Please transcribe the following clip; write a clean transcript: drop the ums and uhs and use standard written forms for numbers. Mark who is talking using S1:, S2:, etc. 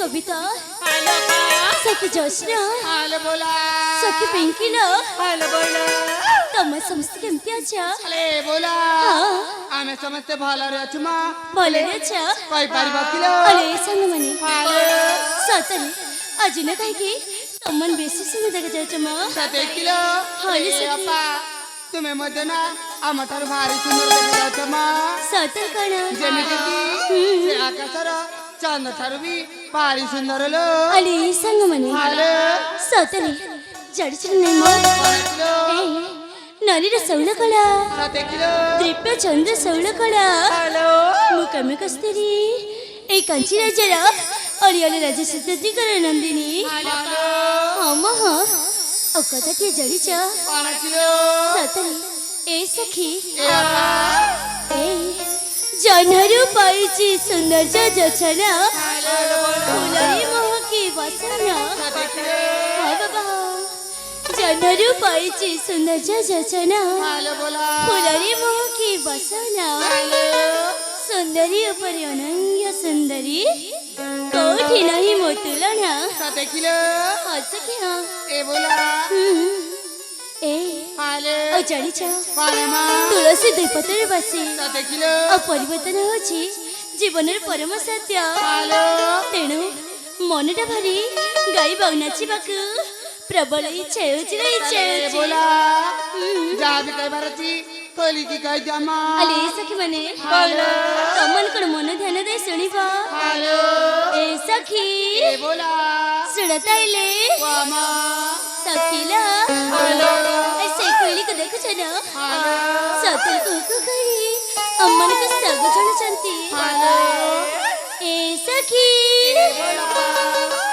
S1: कविता
S2: hello
S1: सखी Joshna
S2: hello बोला
S1: सखी पिंकीला
S2: हेलो बोला
S1: तम समस्त केमती अच्छा
S2: अरे बोला
S1: हाँ
S2: आमे समस्ते भाला रे अचुमा
S1: बोले रे अच्छा
S2: कोई परिबा किलो
S1: अरे संग मने
S2: हेलो
S1: सतरे आज न काहे की तमन बेसी सुन देख जाय चमा
S2: सते किलो
S1: हाली सखी।
S2: अपा तुम्हें मध्य ना आमठार भारी सुंदर देखा चमा
S1: सतर कण
S2: जेमिति की से आकाशर चंद ठारू भी भारी सुंदर लो
S1: अरे संग मने
S2: हेलो
S1: सतरे जडचिन नै म
S2: पाँच किलो
S1: ए नरीर सौल कळा
S2: सते किलो
S1: दिव्य चंद्र सौल कळा
S2: हेलो
S1: मुकमे कस्तुरी ए कांची राजारा अरियाले राजा सिद्धजी कर नंदिनी
S2: हेलो
S1: हम ह अकथा के जडीच
S2: पाँच किलो
S1: सतरे ए सखी
S2: ए अपा
S1: ए जनहरू पाइची सुंदर जछना
S2: हेलो
S1: फुलरी मोहकी बसना
S2: सते किलो
S1: हाय बाबा जनहरू पाइची सुंदर जछना
S2: हेलो बोला
S1: फुलरी मोहकी बसना
S2: हेलो
S1: सुंदरी उपरी अनन्य सुंदरी कोठी नहीं मो तुलना
S2: सते किलो
S1: हस के हाँ
S2: ए बोला
S1: ए
S2: हेलो
S1: ओ जानिछ
S2: पालेमा
S1: तुलसी दुई पत्र बसे
S2: सते किलो
S1: अपरिवर्तन होछि जीवनर परम सत्य
S2: हेलो
S1: तेणु मनटा भारी गाइबा नाचिबाकू प्रबल इच्छा होछि रे इच्छा
S2: ए
S1: होछि
S2: बोला जा भी कई बार थी खोली की कह जामा
S1: अले सखी मने
S2: हेलो
S1: तमन कोन मन ध्यान दे सुनिबा
S2: हेलो
S1: ए सखी
S2: ए बोला
S1: सुनताइले
S2: वामा
S1: सखीला
S2: हेलो
S1: ऐसे कोइली को देखो छना
S2: हेलो
S1: सतल को कही अम्मन को सब जण चंती
S2: हेलो
S1: ए सखी
S2: ए बोला